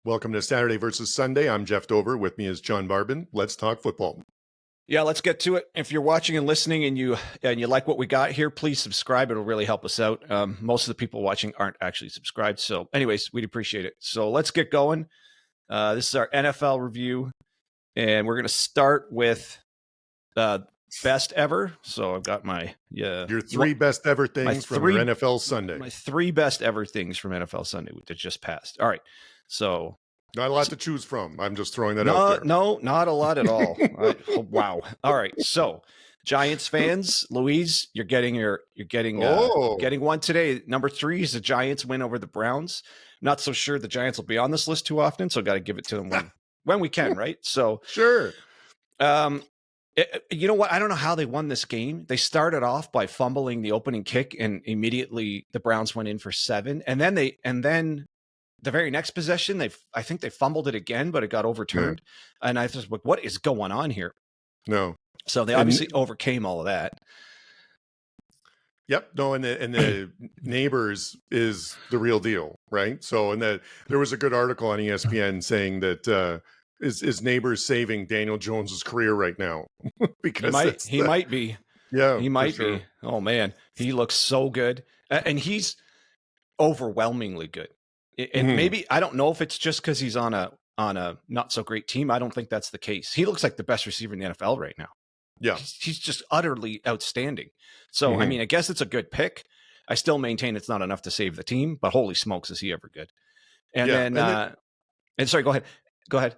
Welcome to Saturday versus Sunday. I'm Jeff Dover. With me is John Barbin. Let's talk football. Yeah, let's get to it. If you're watching and listening and you like what we got here, please subscribe. It'll really help us out. Most of the people watching aren't actually subscribed. So anyways, we'd appreciate it. So let's get going. This is our NFL review, and we're going to start with best ever. So I've got my your three best ever things from your NFL Sunday. My three best ever things from NFL Sunday that just passed. All right. So not a lot to choose from. I'm just throwing that out there. No, not a lot at all. Wow. All right. So Giants fans, Louise, you're getting one today. Number 3 is the Giants win over the Browns. Not so sure the Giants will be on this list too often, so got to give it to them when we can, right? So sure. You know what? I don't know how they won this game. They started off by fumbling the opening kick, and immediately the Browns went in for 7. And then the very next possession, I think they fumbled it again, but it got overturned. Yeah. And I was like, what is going on here? No. So they obviously overcame all of that. Yep. No, and the Nabers is the real deal, right? So, there was a good article on ESPN saying that is Nabers saving Daniel Jones's career right now because he might be. Yeah, he might be. Oh man, he looks so good, and he's overwhelmingly good. And maybe, I don't know if it's just because he's on a not so great team. I don't think that's the case. He looks like the best receiver in the NFL right now. Yeah, he's just utterly outstanding. So I mean, I guess it's a good pick. I still maintain it's not enough to save the team, but holy smokes, is he ever good? And sorry, go ahead.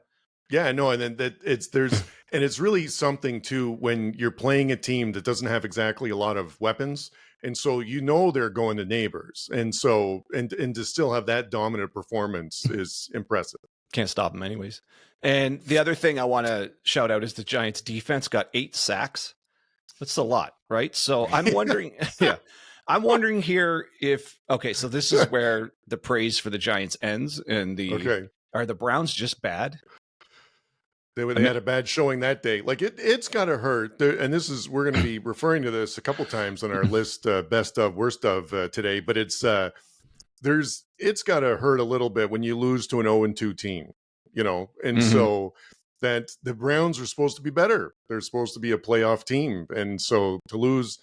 Yeah, no, and then it's really something too when you're playing a team that doesn't have exactly a lot of weapons, and so they're going to Nabers, and so and to still have that dominant performance is impressive. Can't stop them anyways. And the other thing I want to shout out is the Giants defense got 8 sacks. That's a lot, right? So I'm wondering, I'm wondering here so this is where the praise for the Giants ends, and are the Browns just bad? They had a bad showing that day. Like it's got to hurt. And we're going to be referring to this a couple times on our list, best of, worst of today. But it's got to hurt a little bit when you lose to an 0-2 team, And so that the Browns are supposed to be better. They're supposed to be a playoff team, and so to lose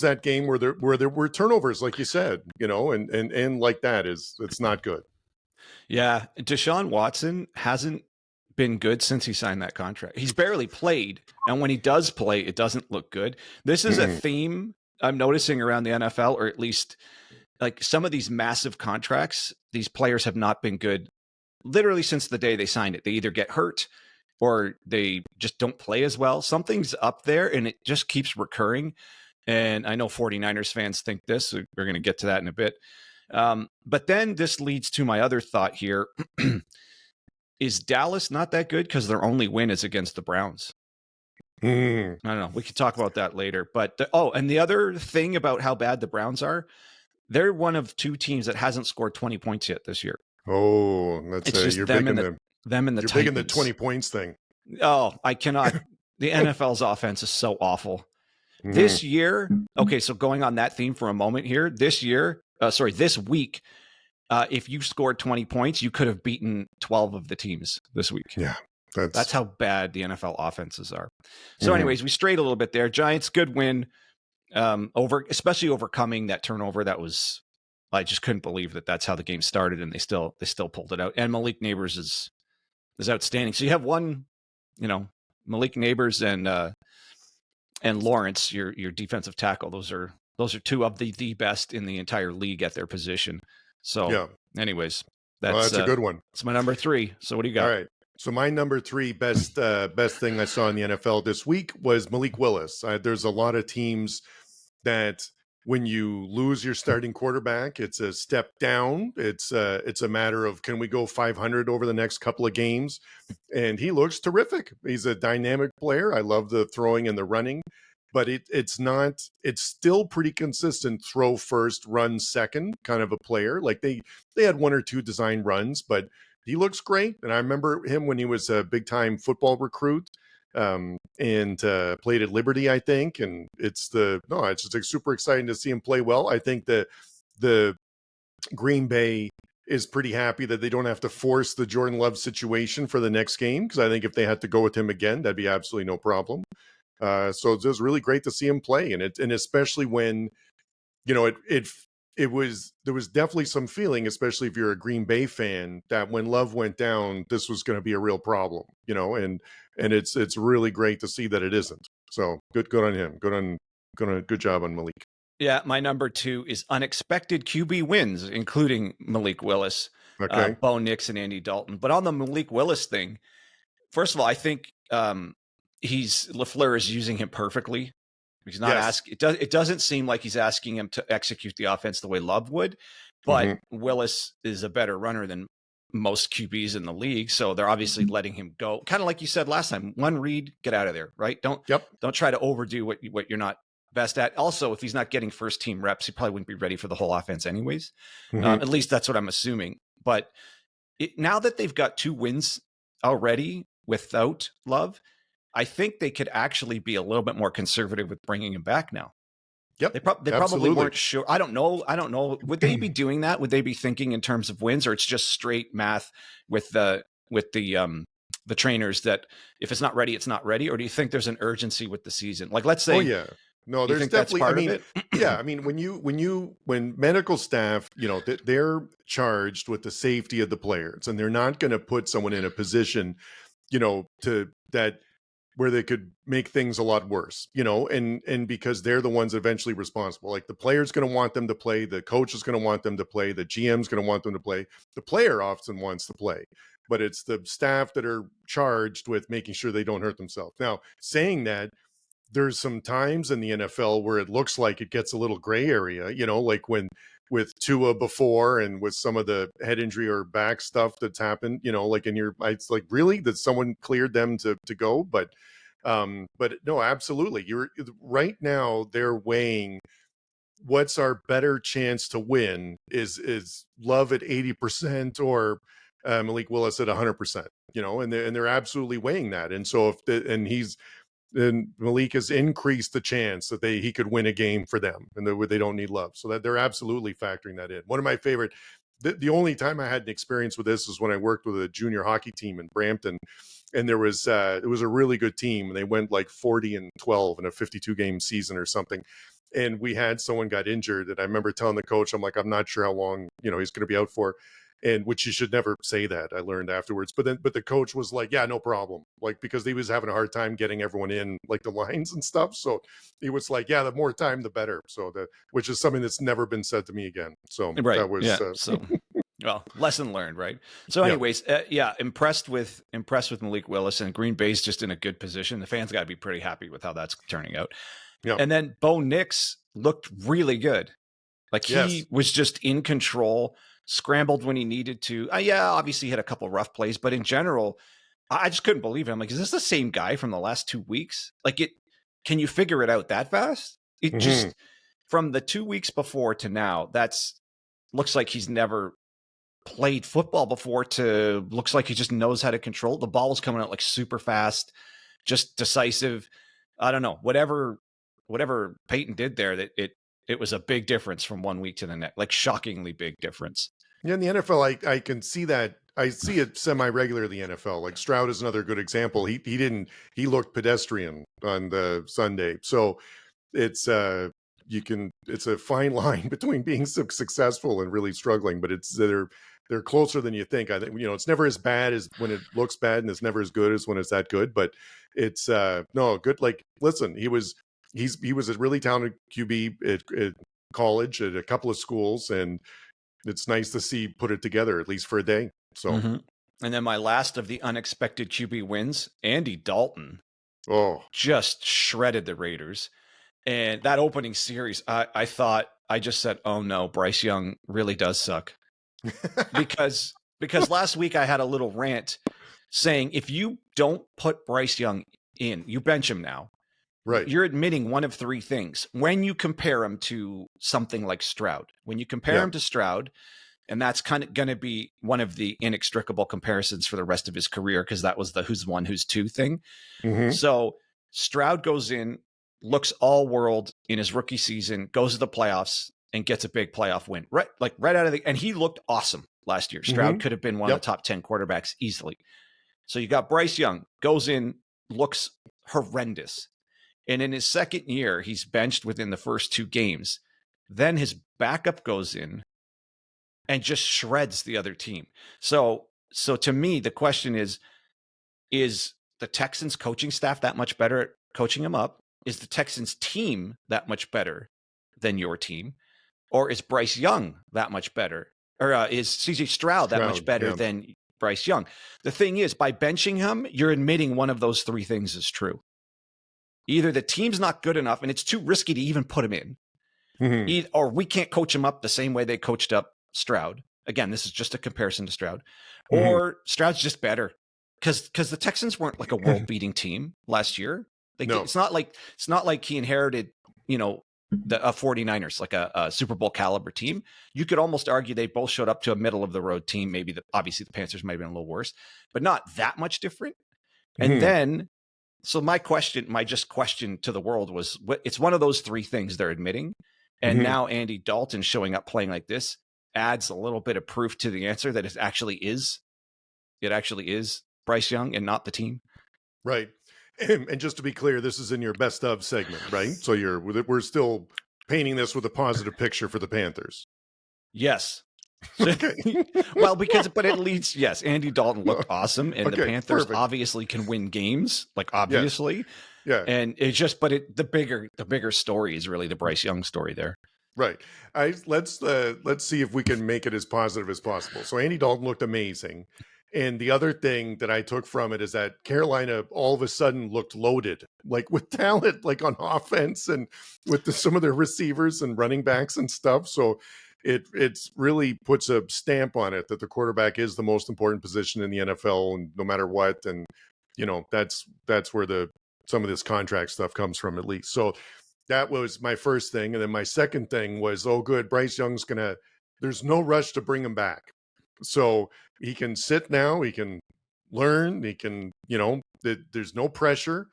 that game where there were turnovers, like you said, and like that it's not good. Yeah, Deshaun Watson hasn't been good since he signed that contract. He's barely played, and when he does play, it doesn't look good. This is a theme I'm noticing around the NFL, or at least like some of these massive contracts, these players have not been good literally since the day they signed it. They either get hurt or they just don't play as well. Something's up there, and it just keeps recurring. And I know 49ers fans think this. So we're going to get to that in a bit. But then this leads to my other thought here. Is Dallas not that good because their only win is against the Browns? I don't know. We could talk about that later. But and the other thing about how bad the Browns are, they're one of 2 teams that hasn't scored 20 points yet this year. Oh, that's just you're them big and them and the you're Titans. big in the 20 points thing. Oh, I cannot. The NFL's offense is so awful. This year, okay, so going on that theme for a moment here, this week, if you scored 20 points, you could have beaten 12 of the teams this week. Yeah, that's how bad the NFL offenses are. So anyways, we strayed a little bit there. Giants, good win, especially overcoming that turnover. That was, I just couldn't believe that's how the game started, and they still pulled it out. And Malik Nabers is outstanding. So you have one, Malik Nabers and Lawrence, your defensive tackle. Those are 2 of the best in the entire league at their position. So anyways, that's a good one. It's my number 3. So what do you got? All right. So my number 3 best thing I saw in the NFL this week was Malik Willis. There's a lot of teams that when you lose your starting quarterback, it's a step down. It's a matter of, can we go 500 over the next couple of games? And he looks terrific. He's a dynamic player. I love the throwing and the running, but it's still pretty consistent throw first, run second kind of a player. Like they had 1 or 2 design runs, but he looks great. And I remember him when he was a big time football recruit. And played at Liberty, I think. And it's just super exciting to see him play well. I think the Green Bay is pretty happy that they don't have to force the Jordan Love situation for the next game, because I think if they had to go with him again, that'd be absolutely no problem. So it was really great to see him play, and especially when, you know, there was definitely some feeling, especially if you're a Green Bay fan, that when Love went down, this was going to be a real problem, you know, and it's really great to see that it isn't. So good on him. Good job on Malik. Yeah, my number 2 is unexpected QB wins, including Malik Willis, Okay. Bo Nix, and Andy Dalton. But on the Malik Willis thing, first of all, I think LaFleur is using him perfectly. He's not asking. It doesn't seem like he's asking him to execute the offense the way Love would, but Willis is a better runner than most QBs in the league, so they're obviously letting him go. Kind of like you said last time: one read, get out of there. Right? Don't try to overdo what you're not best at. Also, if he's not getting first team reps, he probably wouldn't be ready for the whole offense anyways. At least that's what I'm assuming. But now that they've got 2 wins already without Love, I think they could actually be a little bit more conservative with bringing him back now. Yep. They probably weren't sure. I don't know. Would they be doing that? Would they be thinking in terms of wins, or it's just straight math with the trainers that if it's not ready, it's not ready? Or do you think there's an urgency with the season? Like, let's say, oh yeah, no, there's definitely. I mean, yeah, I mean, when medical staff, you know, they're charged with the safety of the players, and they're not going to put someone in a position, you know, where they could make things a lot worse, you know, and because they're the ones eventually responsible. Like, the player's going to want them to play, the coach is going to want them to play, the GM's going to want them to play, the player often wants to play, but it's the staff that are charged with making sure they don't hurt themselves. Now, saying that, there's some times in the NFL where it looks like it gets a little gray area, you know, like when with Tua before and with some of the head injury or back stuff that's happened, you know, like it's like, really, that someone cleared them to go. But no, absolutely. You're right now, they're weighing what's our better chance to win is Love at 80% or Malik Willis at 100%, you know, and they're absolutely weighing that. And so and Malik has increased the chance that he could win a game for them, and they don't need Love. So that they're absolutely factoring that in. One of my favorite, the only time I had an experience with this is when I worked with a junior hockey team in Brampton, and it was a really good team, and they went like 40-12 in a 52 game season or something. And we had someone got injured, and I remember telling the coach, I'm like, I'm not sure how long, you know, he's going to be out for. And which you should never say that, I learned afterwards. But the coach was like, yeah, no problem. Like, because he was having a hard time getting everyone in, like the lines and stuff. So he was like, yeah, the more time, the better. So which is something that's never been said to me again. So right. That was, so, well, lesson learned, right? So anyways, impressed with Malik Willis, and Green Bay's just in a good position. The fans got to be pretty happy with how that's turning out. Yeah. And then Bo Nix looked really good. Like, he was just in control, scrambled when he needed to. Obviously he had a couple rough plays, but in general, I just couldn't believe it. I'm like, is this the same guy from the last 2 weeks? Like, can you figure it out that fast? It just, from the 2 weeks before to now, looks like he's never played football before to looks like he just knows how to control. The ball was coming out like super fast, just decisive. I don't know, whatever Peyton did there, that it was a big difference from 1 week to the next, like shockingly big difference. Yeah, in the NFL, I can see that. I see it semi-regularly in the NFL. Like, Stroud is another good example. He looked pedestrian on the Sunday. So it's a fine line between being successful and really struggling, but they're closer than you think. I think, you know, it's never as bad as when it looks bad, and it's never as good as when it's that good, but it's no good. Like, listen, he was a really talented QB at college, at a couple of schools, and it's nice to see put it together, at least for a day. So, and then my last of the unexpected QB wins, Andy Dalton, just shredded the Raiders. And that opening series, I thought, I just said, oh no, Bryce Young really does suck. because last week I had a little rant saying, if you don't put Bryce Young in, you bench him now. Right. You're admitting one of 3 things. When you compare him to something like Stroud, when you compare him to Stroud, and that's kind of going to be one of the inextricable comparisons for the rest of his career, because that was the who's 1, who's 2 thing. So Stroud goes in, looks all world in his rookie season, goes to the playoffs and gets a big playoff win. Right out of and he looked awesome. last year. Stroud could have been one of the top 10 quarterbacks easily. So you got Bryce Young, goes in, looks horrendous. And in his second year, he's benched within the first 2 games. Then his backup goes in and just shreds the other team. So to me, the question is the Texans coaching staff that much better at coaching him up? Is the Texans team that much better than your team? Or is Bryce Young that much better? Or is CJ Stroud that much better than Bryce Young? The thing is, by benching him, you're admitting one of those 3 things is true. Either the team's not good enough and it's too risky to even put him in, or we can't coach him up the same way they coached up Stroud. Again, this is just a comparison to Stroud. Or Stroud's just better. Because the Texans weren't like a world-beating team last year. It's not like he inherited, the 49ers, like a Super Bowl caliber team. You could almost argue they both showed up to a middle of the road team. Maybe obviously the Panthers might have been a little worse, but not that much different. And then, so my question to the world was, it's one of those 3 things they're admitting. And now Andy Dalton showing up playing like this adds a little bit of proof to the answer that it actually is Bryce Young and not the team. Right. And just to be clear, this is in your best of segment, right? So we're still painting this with a positive picture for the Panthers. Yes. Okay. Well, but at least, yes, Andy Dalton looked awesome, and the Panthers obviously can win games, like obviously. Yeah. And it's just, but the bigger story is really the Bryce Young story there. Right. Let's see if we can make it as positive as possible. So Andy Dalton looked amazing. And the other thing that I took from it is that Carolina all of a sudden looked loaded, like with talent, like on offense and with some of their receivers and running backs and stuff. So it's really puts a stamp on it that the quarterback is the most important position in the NFL, and no matter what. And, that's where some of this contract stuff comes from, at least. So that was my first thing. And then my second thing was, oh, good, Bryce Young's there's no rush to bring him back. So he can sit now, he can learn, he can, there's no pressure.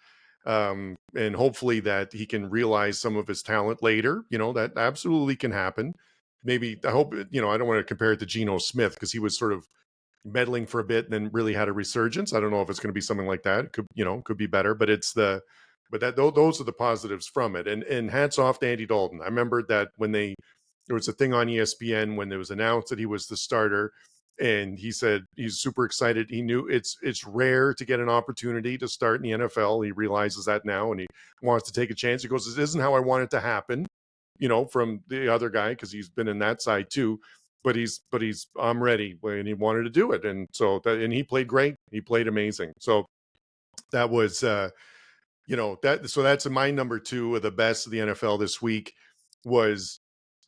And hopefully that he can realize some of his talent later. That absolutely can happen. Maybe, I hope, I don't want to compare it to Geno Smith because he was sort of meddling for a bit and then really had a resurgence. I don't know if it's going to be something like that. It could be better, but those are the positives from it. And hats off to Andy Dalton. I remember that when there was a thing on ESPN when it was announced that he was the starter, and he said he's super excited. He knew it's rare to get an opportunity to start in the NFL. He realizes that now, and he wants to take a chance. He goes, "This isn't how I want it to happen," from the other guy, because he's been in that side too. But I'm ready, and he wanted to do it, and so and he played great. He played amazing. So that was, So that's my number 2 of the best of the NFL this week was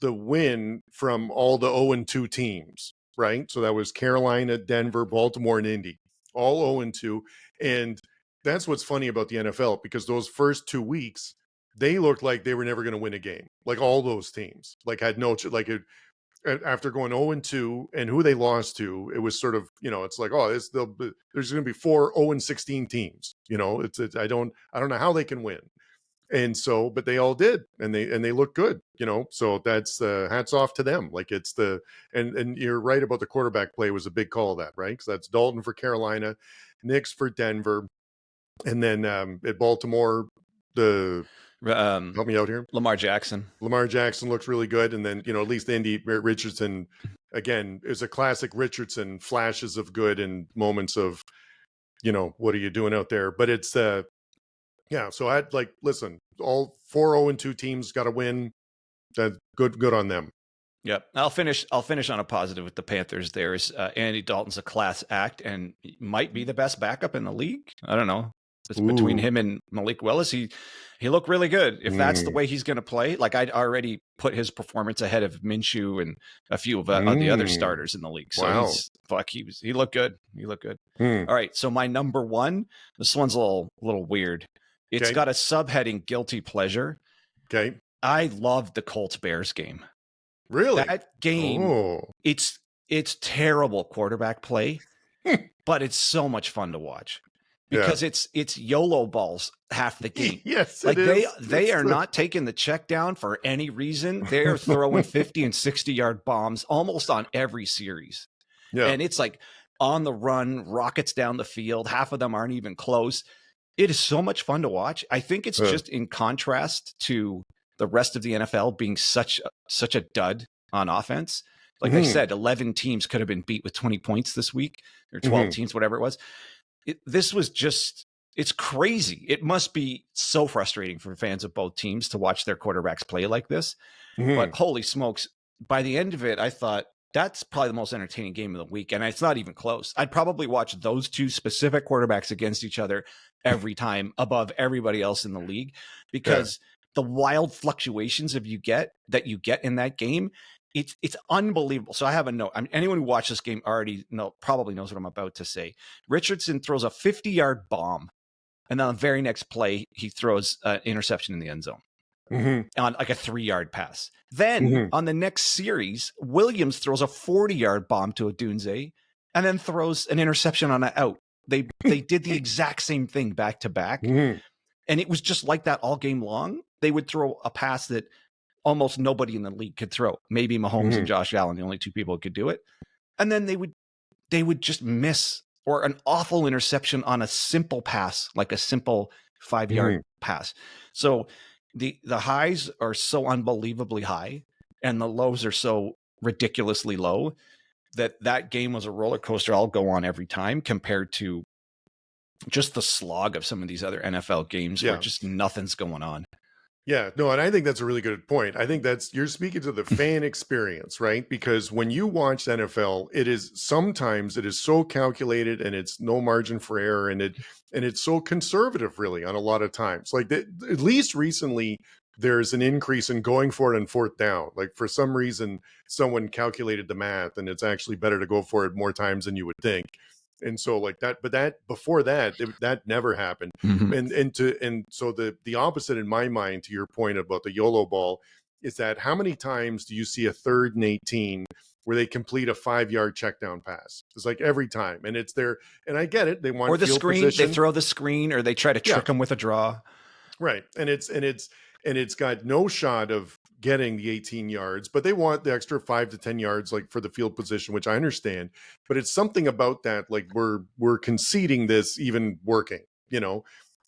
the win from all the 0-2 teams. Right. So that was Carolina, Denver, Baltimore, and Indy, all 0-2. And that's what's funny about the NFL, because those first 2 weeks, they looked like they were never going to win a game. Like all those teams, after going 0-2 and who they lost to, it was sort of, it's like, oh, there's going to be 4 0-16 teams. I don't know how they can win. And so, but they all did, and they look good, so that's hats off to them. Like and you're right about the quarterback play was a big call of that, right? Because that's Dalton for Carolina, Nix for Denver. And then at Baltimore, help me out here. Lamar Jackson looks really good. And then, at least Andy Richardson, again, is a classic Richardson, flashes of good and moments of, what are you doing out there? But it's yeah, so I'd listen, all 4 0-2 teams got to win. That's good on them. Yep. I'll finish on a positive with the Panthers. There's Andy Dalton's a class act and might be the best backup in the league. I don't know. It's between him and Malik Willis. He looked really good. If that's the way he's going to play, I'd already put his performance ahead of Minshew and a few of the other starters in the league. So he looked good. He looked good. All right. So my number 1, this one's a little weird. It's got a subheading, guilty pleasure. Okay. I loved the Colts Bears game. Really? That game, it's terrible quarterback play, but it's so much fun to watch because it's YOLO balls half the game. Yes, it is. They are not taking the check down for any reason. They're throwing 50 and 60-yard bombs almost on every series. Yeah. And it's like on the run, rockets down the field. Half of them aren't even close. It is so much fun to watch. I think it's just in contrast to the rest of the NFL being such a dud on offense. Like I said, 11 teams could have been beat with 20 points this week, or 12 teams, whatever it was. This was just, it's crazy. It must be so frustrating for fans of both teams to watch their quarterbacks play like this. But holy smokes, by the end of it, I thought that's probably the most entertaining game of the week. And it's not even close. I'd probably watch those two specific quarterbacks against each other every time above everybody else in the league, because the wild fluctuations that you get in that game, it's unbelievable. So I have a note. Anyone who watched this game probably knows what I'm about to say. Richardson throws a 50-yard bomb, and then on the very next play, he throws an interception in the end zone on like a 3-yard pass. Then on the next series, Williams throws a 40-yard bomb to Odunze, and then throws an interception on an out. They did the exact same thing back to back. And it was just like that all game long. They would throw a pass that almost nobody in the league could throw. Maybe Mahomes and Josh Allen, the only two people who could do it. And then they would just miss, or an awful interception on a simple pass, like a simple 5-yard pass. So the highs are so unbelievably high, and the lows are so ridiculously low, that game was a roller coaster. I'll go on every time, compared to just the slog of some of these other NFL games where just nothing's going on. Yeah, no, and I think that's a really good point. I think you're speaking to the fan experience, right? Because when you watch NFL, sometimes it is so calculated, and it's no margin for error, and it's so conservative, really, on a lot of times. Like at least recently, there's an increase in going for it on fourth down. Like for some reason, someone calculated the math, and it's actually better to go for it more times than you would think. And so like that, but that before that, that never happened. And so the opposite in my mind, to your point about the YOLO ball, is that how many times do you see a 3rd and 18 where they complete a 5-yard check down pass? It's like every time, and it's there. And I get it. They want, or the field screen, position. They throw the screen, or they try to trick them with a draw. Right. And it's got no shot of getting the 18 yards, but they want the extra 5 to 10 yards, like for the field position, which I understand. But it's something about that, like we're conceding this even working,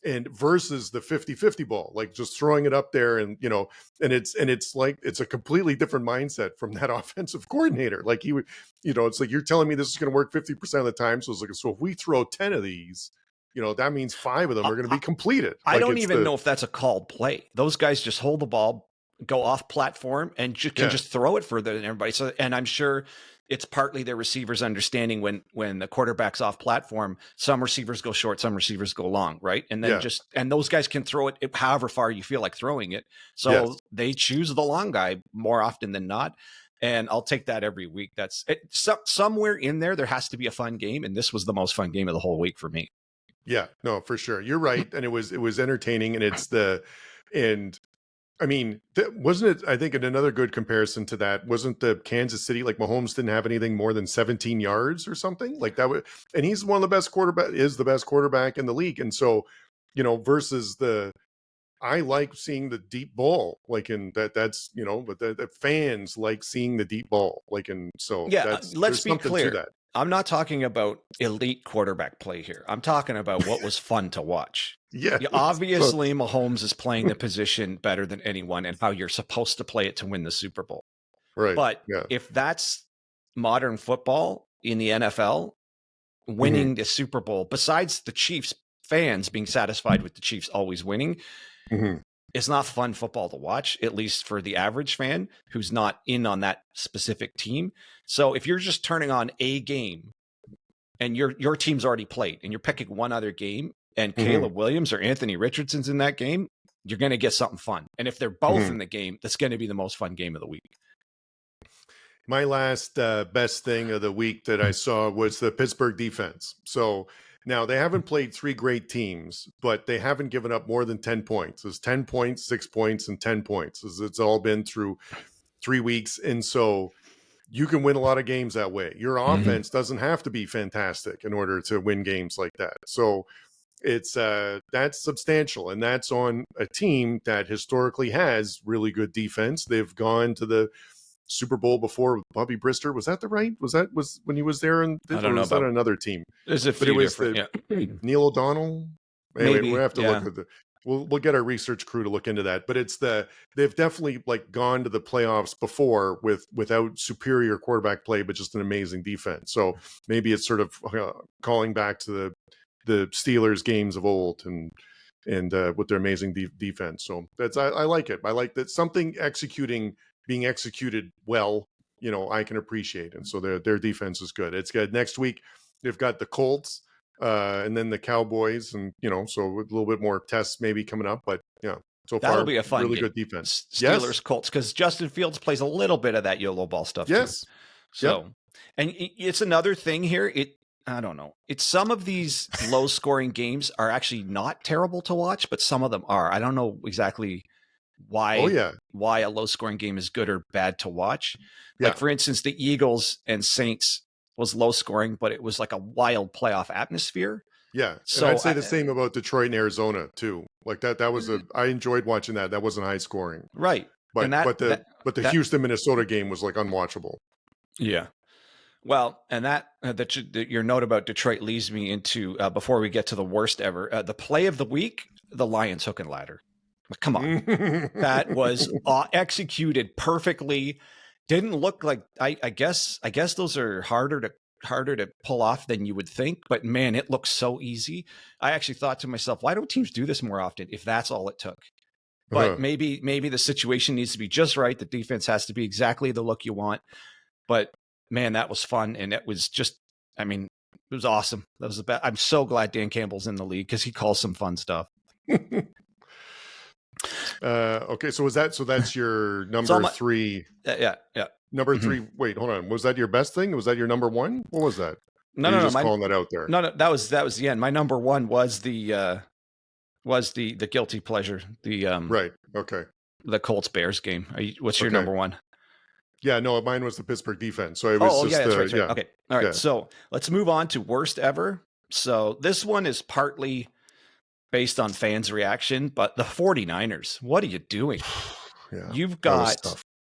and versus the 50-50 ball, like just throwing it up there, and and it's like it's a completely different mindset from that offensive coordinator. Like he would, it's like, you're telling me this is going to work 50% of the time. So it's like, so if we throw 10 of these, that means 5 of them are going to be completed. I don't even know if that's a called play. Those guys just hold the ball, go off platform, and can just throw it further than everybody. So, and I'm sure it's partly their receivers understanding when the quarterback's off platform, some receivers go short, some receivers go long, right? And then and those guys can throw it however far you feel like throwing it. So they choose the long guy more often than not. And I'll take that every week. That's it. Somewhere in there has to be a fun game. And this was the most fun game of the whole week for me. Yeah, no, for sure. You're right. And it was entertaining, and I mean, wasn't it, I think, in another good comparison to that, wasn't the Kansas City, like Mahomes didn't have anything more than 17 yards or something like that. And he's one of the best is the best quarterback in the league. And so, versus I like seeing the deep ball, like but the fans like seeing the deep ball, like, and so let's be clear. I'm not talking about elite quarterback play here. I'm talking about what was fun to watch. Obviously, Mahomes is playing the position better than anyone, and how you're supposed to play it to win the Super Bowl. Right. But if that's modern football in the NFL, winning the Super Bowl, besides the Chiefs fans being satisfied with the Chiefs always winning, it's not fun football to watch, at least for the average fan who's not in on that specific team. So if you're just turning on a game and your team's already played and you're picking one other game, and Caleb Williams or Anthony Richardson's in that game, you're going to get something fun. And if they're both in the game, that's going to be the most fun game of the week. My last best thing of the week that I saw was the Pittsburgh defense. So now they haven't played 3 great teams, but they haven't given up more than 10 points. It's 10 points, 6 points, and 10 points. It's all been through 3 weeks. And so you can win a lot of games that way. Your offense doesn't have to be fantastic in order to win games like that. So it's that's substantial, and that's on a team that historically has really good defense. They've gone to the Super Bowl before with Bobby Brister. Was that was when he was there? And I don't know was that about another team? There's a But it few was different. Yeah. Neil O'Donnell. Anyway, we Maybe. have to Yeah. look at we'll get our research crew to look into that. But they've definitely like gone to the playoffs before without superior quarterback play, but just an amazing defense. So maybe it's sort of calling back to the Steelers games of old and with their amazing defense. So I like it. I like that something being executed well, I can appreciate. And so their defense is good. It's good. Next week, they've got the Colts and then the Cowboys. And, so a little bit more tests maybe coming up. But yeah, so That'll far, be a fun really game. good defense. Steelers, Colts, because Justin Fields plays a little bit of that YOLO ball stuff too. So, and it's another thing here. I don't know. It's some of these low scoring games are actually not terrible to watch, but some of them are. I don't know exactly why a low scoring game is good or bad to watch. Like for instance, the Eagles and Saints was low scoring, but it was like a wild playoff atmosphere. Yeah. So I'd say the same about Detroit and Arizona too. Like that was I enjoyed watching that. That wasn't high scoring. Right. But the Houston Minnesota game was like unwatchable. Yeah. Well, and your note about Detroit leads me into before we get to the worst ever, the play of the week, the Lions hook and ladder. Come on, that was executed perfectly. Didn't look like I guess those are harder to pull off than you would think, but man, it looks so easy. I actually thought to myself, why don't teams do this more often if that's all it took? But maybe the situation needs to be just right. The defense has to be exactly the look you want. But man, that was fun. And it was just, it was awesome. That was the best. I'm so glad Dan Campbell's in the league because he calls some fun stuff. Okay. So that's your number three. Yeah. Number three. Wait, hold on. Was that your best thing? Was that your number one? What was that? No, just calling that out there. No, that was the end. My number one was the guilty pleasure. Right. Okay. The Colts Bears game. What's your number one? Yeah, no, mine was the Pittsburgh defense. So it was that's right. Yeah. Okay. All right. Yeah. So let's move on to worst ever. So this one is partly based on fans' reaction, but the 49ers, what are you doing?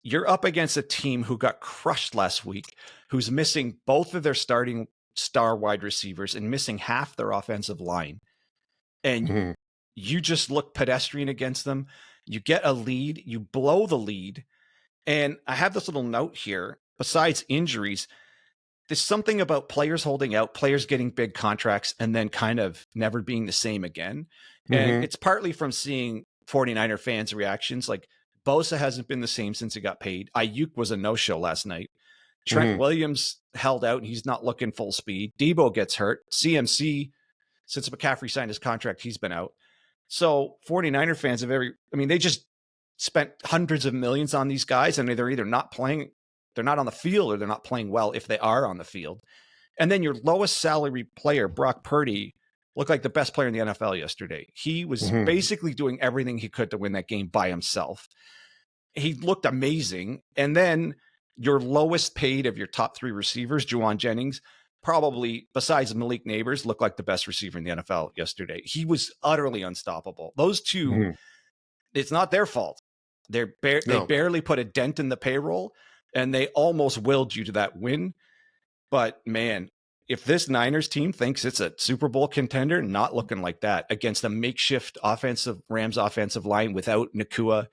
You're up against a team who got crushed last week, who's missing both of their starting star wide receivers and missing half their offensive line. And you just look pedestrian against them. You get a lead, you blow the lead. And I have this little note here. Besides injuries, there's something about players holding out, players getting big contracts, and then kind of never being the same again. And it's partly from seeing 49er fans' reactions. Like Bosa hasn't been the same since he got paid. Ayuk was a no-show last night. Trent Williams held out, and he's not looking full speed. Debo gets hurt. CMC, since McCaffrey signed his contract, he's been out. So 49er fans have they just spent hundreds of millions on these guys, and they're either not playing, they're not on the field, or they're not playing well if they are on the field. And then your lowest salary player, Brock Purdy, looked like the best player in the NFL yesterday. He was basically doing everything he could to win that game by himself. He looked amazing. And then your lowest paid of your top three receivers, Juwan Jennings, probably, besides Malik Nabers, looked like the best receiver in the NFL yesterday. He was utterly unstoppable. Those two, it's not their fault. They barely put a dent in the payroll, and they almost willed you to that win. But man, if this Niners team thinks it's a Super Bowl contender, not looking like that against a makeshift Rams offensive line without Nakua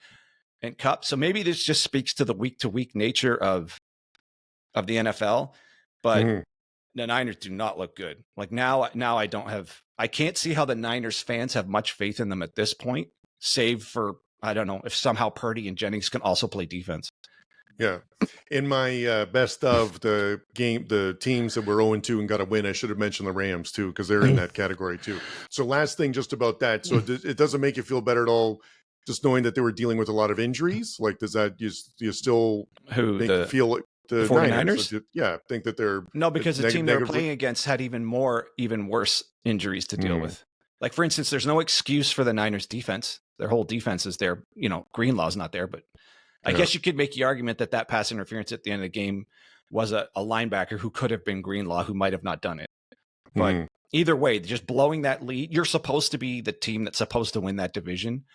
and Kupp. So maybe this just speaks to the week-to-week nature of the NFL. But the Niners do not look good. Like now I can't see how the Niners fans have much faith in them at this point, save for, I don't know, if somehow Purdy and Jennings can also play defense. Yeah. In my best of the game, the teams that were 0-2 and got a win, I should have mentioned the Rams too, because they're in that category too. So last thing just about that. So it doesn't make you feel better at all just knowing that they were dealing with a lot of injuries? Like, does that, you still feel like the 49ers? Think that they're... No, because the team they were playing against had even worse injuries to deal with. Like, for instance, there's no excuse for the Niners defense. Their whole defense is there. Greenlaw's not there, but I guess you could make the argument that pass interference at the end of the game was a linebacker who could have been Greenlaw, who might have not done it. But either way, just blowing that lead, you're supposed to be the team that's supposed to win that division.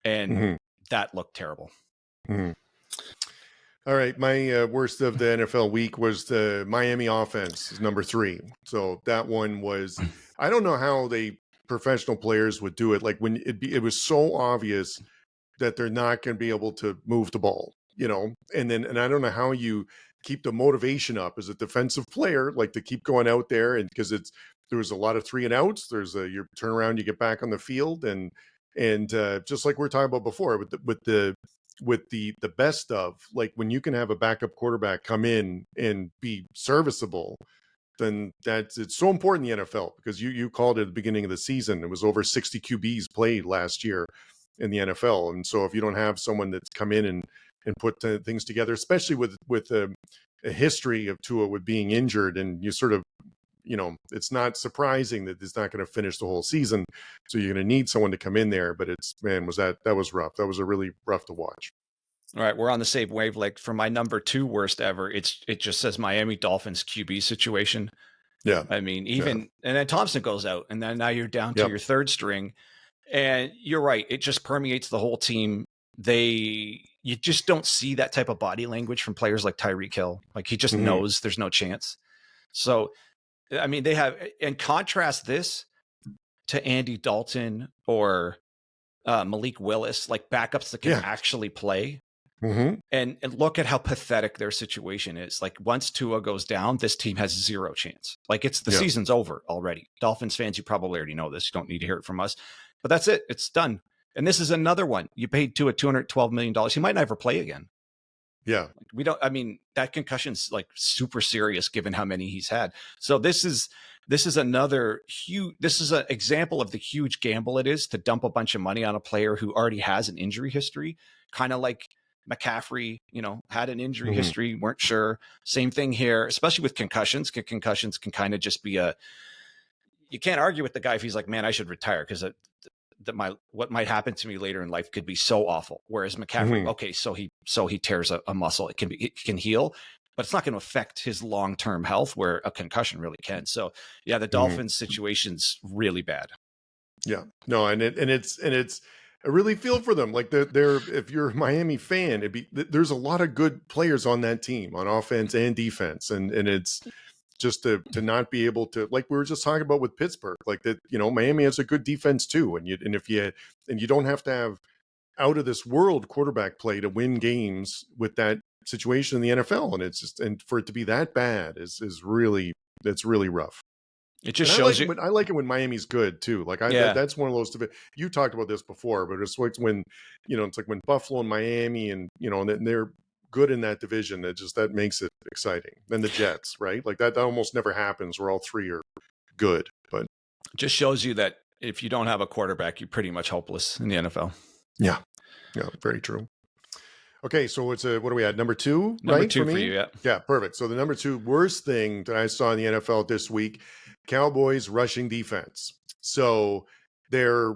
And that looked terrible. All right, my worst of the NFL week was the Miami offense, is number 3. So that one was, I don't know how professional players would do it. Like when it was so obvious that they're not going to be able to move the ball, and I don't know how you keep the motivation up as a defensive player, like to keep going out there, and because there was a lot of 3 and outs. You turn around, you get back on the field, and just like we were talking about before with the best of, like when you can have a backup quarterback come in and be serviceable, then it's so important in the NFL, because you called it at the beginning of the season. It was over 60 QBs played last year in the NFL. And so if you don't have someone that's come in and put things together, especially with a history of Tua with being injured, and you sort of, it's not surprising that he's not going to finish the whole season. So you're going to need someone to come in there. But that was rough. That was a really rough to watch. All right, we're on the same wavelength. For my number 2 worst ever, it just says Miami Dolphins QB situation. Yeah. I mean, and then Thompson goes out, and then now you're down to your third string. And you're right, it just permeates the whole team. You just don't see that type of body language from players like Tyreek Hill. Like he just knows there's no chance. So, I mean, and contrast this to Andy Dalton or Malik Willis, like backups that can actually play. And look at how pathetic their situation is. Like once Tua goes down, this team has 0 chance. Like the season's over already. Dolphins fans, you probably already know this. You don't need to hear it from us, but that's it. It's done. And this is another one. You paid Tua $212 million. He might never play again. Yeah. That concussion's like super serious given how many he's had. So this is another this is an example of the huge gamble it is to dump a bunch of money on a player who already has an injury history, kind of like McCaffrey, had an injury history, weren't sure. Same thing here, especially with concussions. Concussions can kind of just be you can't argue with the guy if he's like, man, I should retire because what might happen to me later in life could be so awful. Whereas McCaffrey, okay, so he tears a muscle. It can heal, but it's not going to affect his long-term health where a concussion really can. So yeah, the Dolphins situation's really bad. Yeah, no, and it's I really feel for them. Like they're if you're a Miami fan, there's a lot of good players on that team on offense and defense, and it's just to not be able to, like we were just talking about with Pittsburgh, like that, Miami has a good defense too, and you don't have to have out of this world quarterback play to win games with that situation in the NFL, and for it to be that bad is really rough. It just shows you. I like it when Miami's good too. Like that's one of those. You talked about this before, but it's like when it's like when Buffalo and Miami and and they're good in that division. That makes it exciting. Then the Jets, right? Like that almost never happens where all 3 are good. But it just shows you that if you don't have a quarterback, you're pretty much hopeless in the NFL. Yeah, very true. Okay, so what are we at? Number 2, number right? 2 for you, yeah. Yeah, perfect. So the number 2 worst thing that I saw in the NFL this week, Cowboys rushing defense. So Dak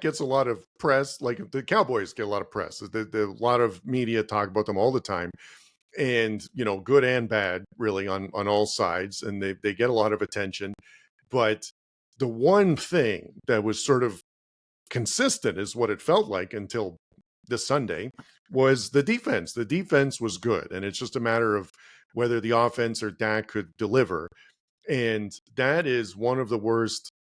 gets a lot of press, like the Cowboys get a lot of press. A lot of media talk about them all the time, and good and bad, really on all sides, and they get a lot of attention. But the one thing that was sort of consistent is what it felt like until this Sunday was the defense. The defense was good, and it's just a matter of whether the offense or Dak could deliver. And that is one of the worst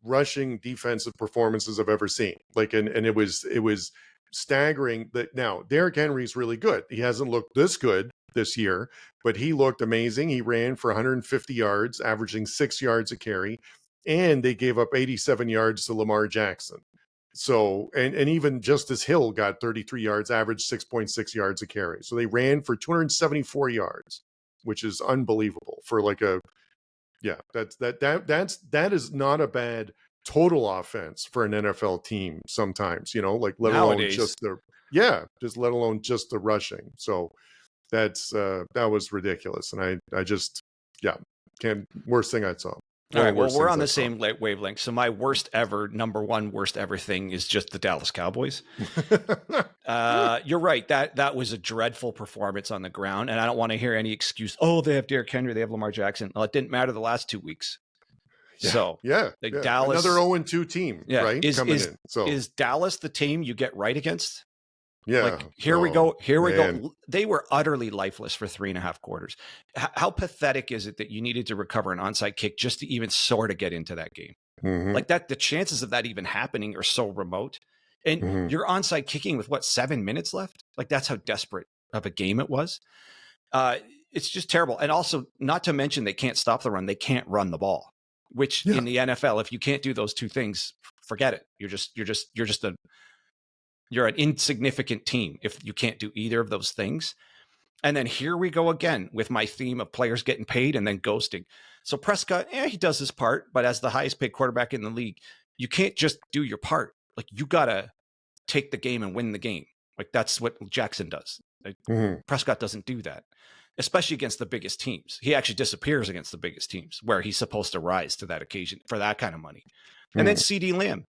rushing defensive performances I've ever seen. Like, and it was staggering that now Derrick Henry's really good. He hasn't looked this good this year, but he looked amazing. He ran for 150 yards, averaging 6 yards a carry, and they gave up 87 yards to Lamar Jackson. So, and even Justice Hill got 33 yards, averaged 6.6 yards a carry. So they ran for 274 yards, which is unbelievable for that is not a bad total offense for an NFL team sometimes, like let alone just let alone just the rushing. So that was ridiculous. And I just, worst thing I saw. All right, well, we're on the same wavelength. So my number 1 worst ever thing is just the Dallas Cowboys. You're right. That was a dreadful performance on the ground, and I don't want to hear any excuse. Oh, they have Derrick Henry, they have Lamar Jackson. Well, it didn't matter the last 2 weeks. So Dallas, another 0-2 team, right? Coming in. So is Dallas the team you get right against? Yeah. Like, here we go. Here we man. go. They were utterly lifeless for 3.5 quarters. How pathetic is it that you needed to recover an onside kick just to even sort of get into that game? Mhm. Like that, the chances of that even happening are so remote. And Mhm. you're onside kicking with what, 7 minutes left? Like, that's how desperate of a game it was. It's just terrible. And also, not to mention, they can't stop the run. They can't run the ball, which Yeah. in the NFL, if you can't do those two things, forget it. You're an insignificant team if you can't do either of those things. And then here we go again with my theme of players getting paid and then ghosting. So Prescott, he does his part, but as the highest paid quarterback in the league, you can't just do your part. Like, you got to take the game and win the game. Like, that's what Jackson does. Like, Mhm. Prescott doesn't do that, especially against the biggest teams. He actually disappears against the biggest teams where he's supposed to rise to that occasion for that kind of money. And then CD Lamb,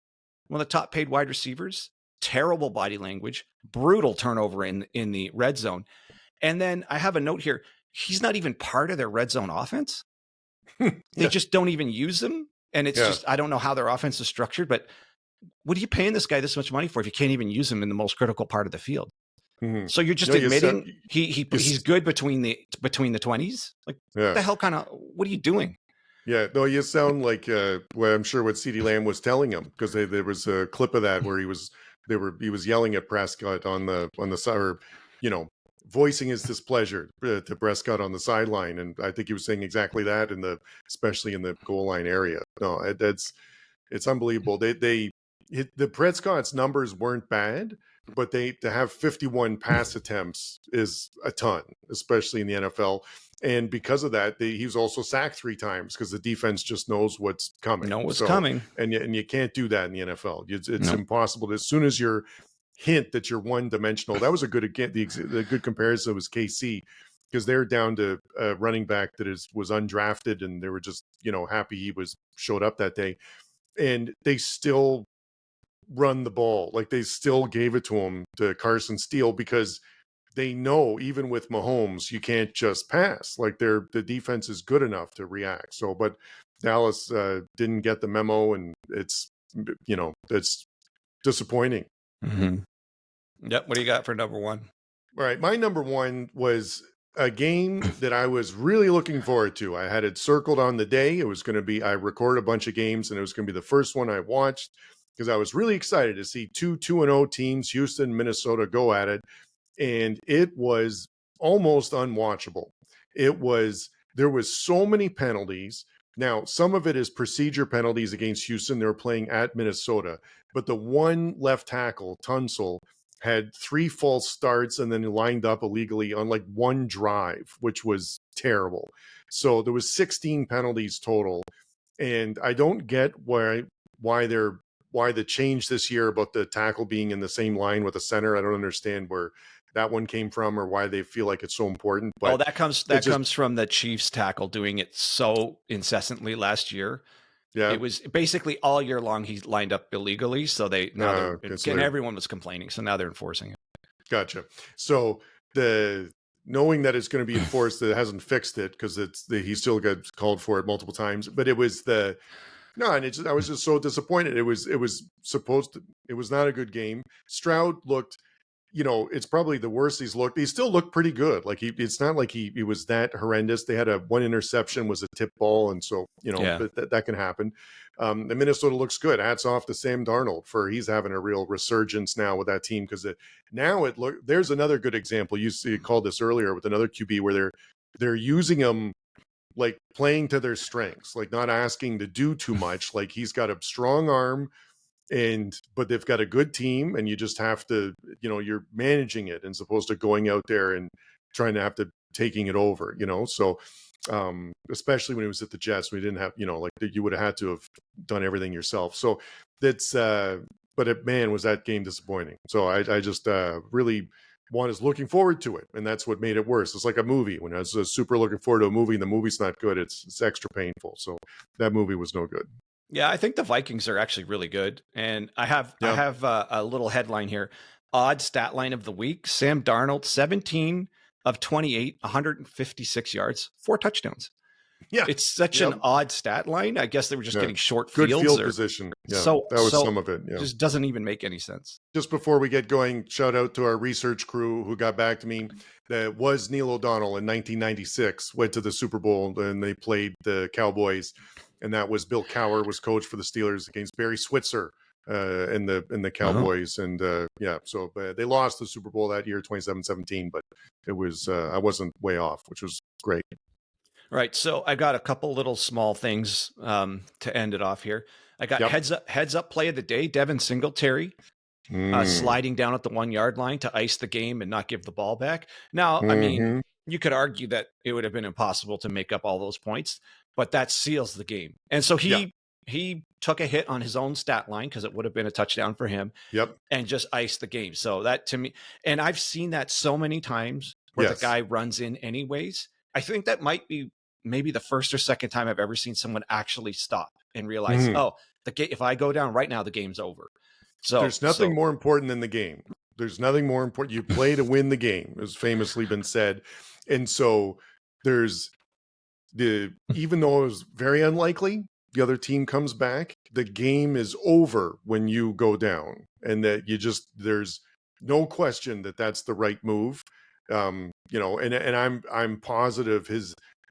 one of the top paid wide receivers, terrible body language, brutal turnover in the red zone. And then I have a note here. He's not even part of their red zone offense. They just don't even use him. And it's just, I don't know how their offense is structured, but what are you paying this guy this much money for if you can't even use him in the most critical part of the field? Mhm. So you're just admitting he's good between the 20s? Like, what the hell what are you doing? Yeah, no, you sound like well, I'm sure what CeeDee Lamb was telling him, because there was a clip of that where he was yelling at Prescott on the side, or voicing his displeasure to Prescott on the sideline, and I think he was saying exactly that especially in the goal line area. No, it's unbelievable. The Prescott's numbers weren't bad, but to have 51 pass attempts is a ton, especially in the NFL. And because of that, he was also sacked 3 times because the defense just knows what's coming. Coming. And you can't do that in the NFL. It's impossible. As soon as you're hint that you're one-dimensional, that was a good, again, the good comparison was KC, because they're down to a running back that was undrafted, and they were just happy he showed up that day, and they still run the ball. Like, they still gave it to him, to Carson Steele, because they know even with Mahomes, you can't just pass. Like, the defense is good enough to react. So, but Dallas didn't get the memo, and it's disappointing. Mm-hmm. Yep. What do you got for number one? All right, my number one was a game that I was really looking forward to. I had it circled on the day. It was going to be, I record a bunch of games, and it was going to be the first one I watched, because I was really excited to see 2-2-0 teams, Houston, Minnesota, go at it. And it was almost unwatchable. There was so many penalties. Now, some of it is procedure penalties against Houston. They were playing at Minnesota, but the one left tackle, Tunsil, had 3 false starts and then lined up illegally on like one drive, which was terrible. So there was 16 penalties total. And I don't get why the change this year about the tackle being in the same line with the center. I don't understand where that one came from, or why they feel like it's so important. But that comes from the Chiefs tackle doing it so incessantly last year. Yeah, it was basically all year long he lined up illegally. So everyone was complaining. So now they're enforcing it. Gotcha. So knowing that it's going to be enforced, that it hasn't fixed it, because he still got called for it multiple times. But it was I was just so disappointed. It was not a good game. Stroud looked, it's probably the worst he's looked. He still looked pretty good. Like, it's not like he was that horrendous. They had one interception, was a tip ball, and so that can happen. And Minnesota looks good. Hats off to Sam Darnold he's having a real resurgence now with that team, because there's another good example. You called this earlier with another QB where they're using him like playing to their strengths, like not asking to do too much. Like, he's got a strong arm, but they've got a good team, and you just have to, you're managing it, as opposed to going out there and trying to have to taking it over, so especially when he was at the Jets, we didn't have, you would have had to have done everything yourself. So that's man, was that game disappointing. So I just really was looking forward to it, and that's what made it worse. It's like a movie. When I was super looking forward to a movie and the movie's not good, it's extra painful. So that movie was no good. Yeah, I think the Vikings are actually really good. And I have a little headline here. Odd stat line of the week: Sam Darnold, 17 of 28, 156 yards, 4 touchdowns. Yeah. It's such Yep. an odd stat line. I guess they were just getting short Good fields field or position. Yeah, so that was some of it. Yeah. just doesn't even make any sense. Just before we get going, shout out to our research crew who got back to me. That was Neil O'Donnell in 1996, went to the Super Bowl and they played the Cowboys. And that was Bill Cowher was coach for the Steelers against Barry Switzer in the Cowboys. And so they lost the Super Bowl that year, 27-17, but it was, I wasn't way off, which was great. Right. So I got a couple little small things to end it off here. I got heads up play of the day, Devin Singletary. Sliding down at the 1 yard line to ice the game and not give the ball back. Now, I mean, you could argue that it would have been impossible to make up all those points, but that seals the game. And so he took a hit on his own stat line because it would have been a touchdown for him. Yep. And just iced the game. So that to me, and I've seen that so many times where the guy runs in anyways. I think that might be maybe the first or second time I've ever seen someone actually stop and realize, if I go down right now, the game's over. So there's nothing more important than the game. There's nothing more important. You play to win the game, as famously been said. And so there's even though it was very unlikely, the other team comes back, the game is over when you go down. And that there's no question that that's the right move. And I'm positive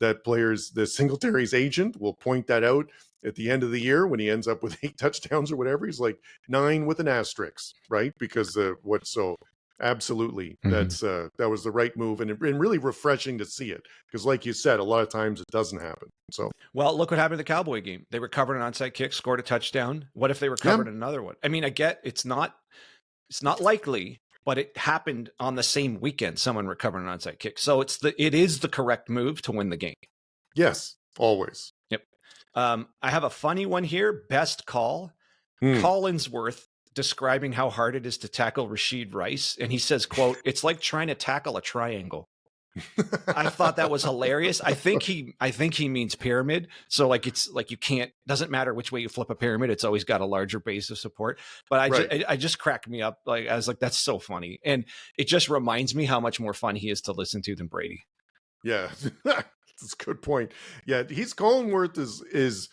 the Singletary's agent will point that out at the end of the year when he ends up with 8 touchdowns or whatever. He's like 9 with an asterisk, right? Because absolutely, that was the right move, and really refreshing to see it because, like you said, a lot of times it doesn't happen. So, well, look what happened in the Cowboy game. They recovered an onside kick, scored a touchdown. What if they recovered another one? I mean, I get it's not likely, but it happened on the same weekend. Someone recovered an onside kick, so it is the correct move to win the game. Yes, always. Yep. I have a funny one here. Best call. Collinsworth describing how hard it is to tackle Rashid Rice. And he says, quote, "It's like trying to tackle a triangle." I thought that was hilarious. I think he means pyramid. So like, it's like, doesn't matter which way you flip a pyramid. It's always got a larger base of support. But I just cracked me up. Like, I was like, that's so funny. And it just reminds me how much more fun he is to listen to than Brady. Yeah. That's a good point. Yeah, Collinsworth is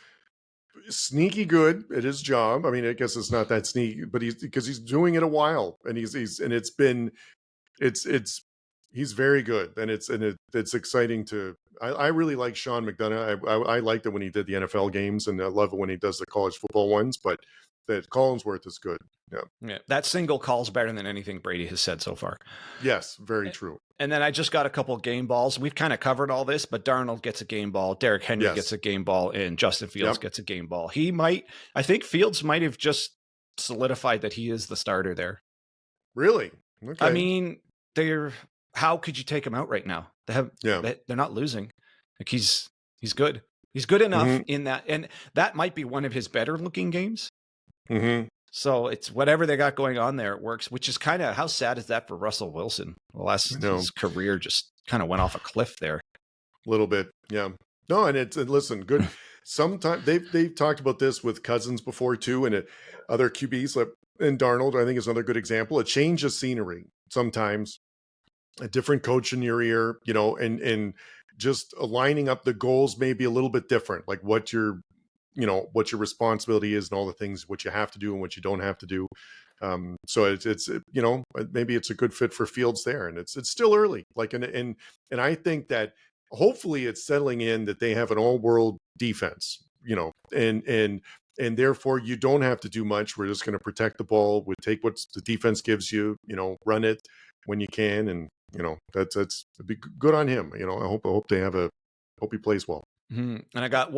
sneaky good at his job. I mean, I guess it's not that sneaky, but he's doing it a while, and he's very good, and it's exciting to. I really like Sean McDonough. I liked it when he did the NFL games, and I love it when he does the college football ones. But that Collinsworth is good. Yeah, that single call's better than anything Brady has said so far. Yes, very true. And then I just got a couple of game balls. We've kind of covered all this, but Darnold gets a game ball, Derrick Henry gets a game ball, and Justin Fields gets a game ball. I think Fields might have just solidified that he is the starter there. Really? Okay. I mean, how could you take him out right now? They're not losing. Like he's good. He's good enough in that, and that might be one of his better looking games. So it's whatever they got going on there, it works, which is kind of, how sad is that for Russell Wilson? His career just kind of went off a cliff there. A little bit. Yeah. No, and listen, good. Sometimes they've talked about this with Cousins before too, and other QBs, and Darnold, I think, is another good example. A change of scenery sometimes, a different coach in your ear, and just aligning up the goals may be a little bit different, like what your responsibility is and all the things, what you have to do and what you don't have to do. So it's maybe it's a good fit for Fields there, and it's still early. Like, and I think that hopefully it's settling in that they have an all-world defense, and therefore you don't have to do much. We're just going to protect the ball. We take what the defense gives you, run it when you can, and that's it'd be good on him. I hope he plays well. And I got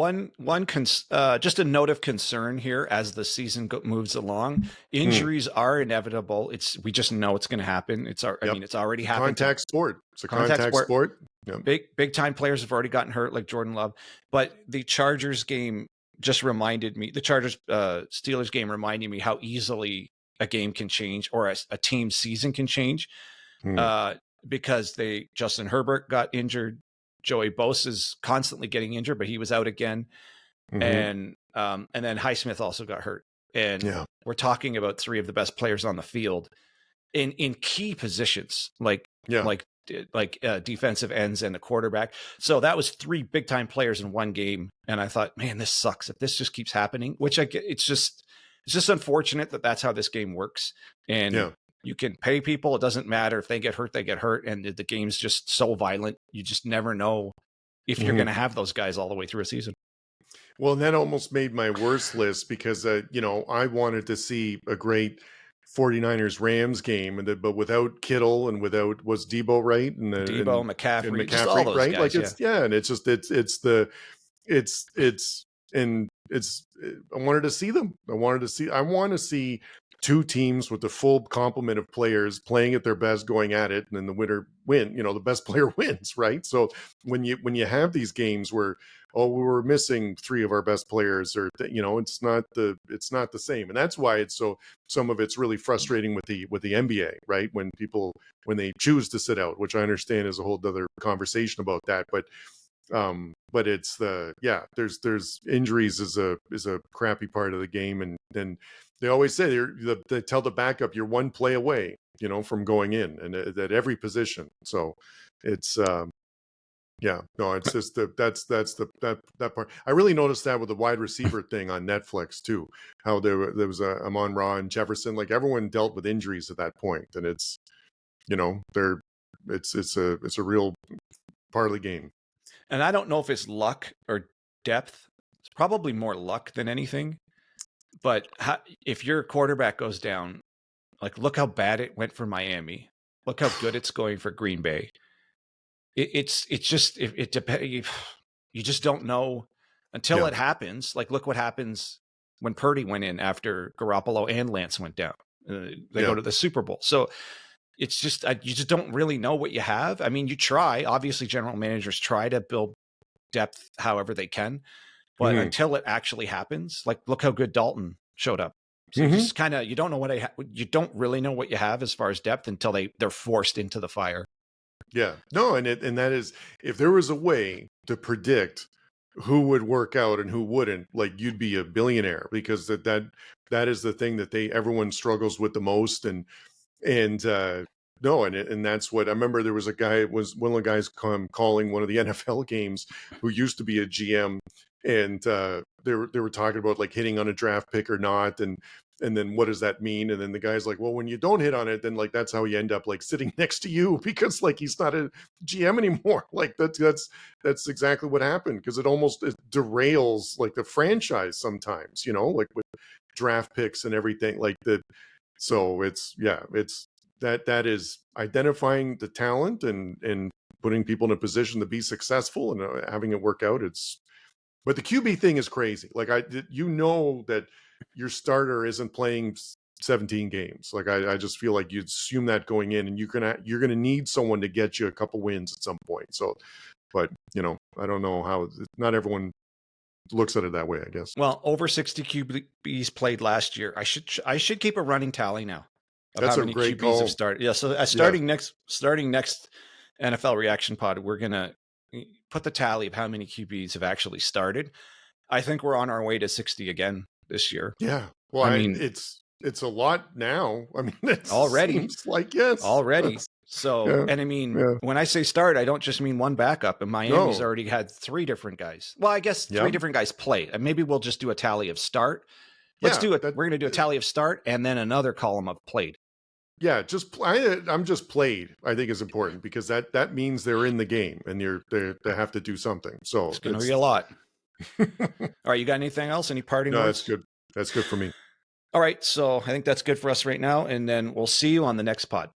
just a note of concern here as the season moves along. Injuries are inevitable. We just know it's going to happen. I mean, it's already happened. Contact sport. It's a contact sport. Yep. Big time players have already gotten hurt, like Jordan Love. But the Chargers game just reminded me. The Chargers Steelers game reminded me how easily a game can change, or a team's season can change, because Justin Herbert got injured. Joey Bosa is constantly getting injured, but he was out again. And then Highsmith also got hurt. And we're talking about 3 of the best players on the field in key positions. Like, Yeah. like defensive ends and a quarterback. So that was 3 big time players in one game. And I thought, man, this sucks if this just keeps happening, which I get. It's just unfortunate that that's how this game works. And you can pay people. It doesn't matter if they get hurt, they get hurt. And the game's just so violent. You just never know if you're going to have those guys all the way through a season. Well, and that almost made my worst list because, I wanted to see a great 49ers Rams game, but without Kittle and without, was Debo right? And Debo, McCaffrey, and just all those right? guys, Like and it's just, I wanted to see them. I want to see 2 teams with the full complement of players playing at their best, going at it, and then the winner win. The best player wins, right? So when you have these games where, we were missing 3 of our best players, or it's not the same, and that's why some of it's really frustrating with the NBA, right? When they choose to sit out, which I understand is a whole other conversation about that, but it's there's injuries is a crappy part of the game, and then they always say they tell the backup you're 1 play away, from going in, and at every position. So it's it's just that part. I really noticed that with the wide receiver thing on Netflix too. How there was Amon-Ra and Jefferson, like everyone dealt with injuries at that point, and it's it's a real part of the game. And I don't know if it's luck or depth. It's probably more luck than anything. But if your quarterback goes down, like look how bad it went for Miami. Look how good it's going for Green Bay. It depends. You just don't know until it happens. Like look what happens when Purdy went in after Garoppolo and Lance went down. They go to the Super Bowl. So it's just you just don't really know what you have. I mean, you try. Obviously, general managers try to build depth however they can, but until it actually happens, like look how good Dalton showed up. So you just kind of you don't know you don't really know what you have as far as depth until they're forced into the fire. Yeah, no, and that is, if there was a way to predict who would work out and who wouldn't, like you'd be a billionaire, because that is the thing that everyone struggles with the most, and no, and that's what I remember. There was a guy, was one of the guys calling one of the NFL games, who used to be a GM, and they were talking about like hitting on a draft pick or not, and then what does that mean? And then the guy's like, well, when you don't hit on it, then like that's how you end up like sitting next to you, because like he's not a GM anymore. Like that's exactly what happened, because it derails like the franchise sometimes, like with draft picks and everything like that. So it's that is identifying the talent and putting people in a position to be successful and having it work out. But the QB thing is crazy. Like that your starter isn't playing 17 games. Like I just feel like you'd assume that going in, and you're gonna need someone to get you a couple wins at some point. So, but I don't know how. Not everyone looks at it that way, I guess. Well, over 60 QBs played last year. I should keep a running tally now of That's how many QBs call. have started. Yeah, so starting next NFL reaction pod, we're gonna put the tally of how many QBs have actually started. I think we're on our way to 60 again this year. Yeah. Well, I mean, it's a lot now. I mean, it already seems like, yes. Already. So, and I mean, when I say start, I don't just mean one backup. And Miami's already had 3 different guys. Well, I guess 3 different guys played. And maybe we'll just do a tally of start. Let's do it. We're going to do a tally of start and then another column of played. Yeah, I'm just played, I think is important, because that means they're in the game and they have to do something. So it's going to be a lot. All right, you got anything else? Any parting words? That's good. That's good for me. All right, so I think that's good for us right now, and then we'll see you on the next pod.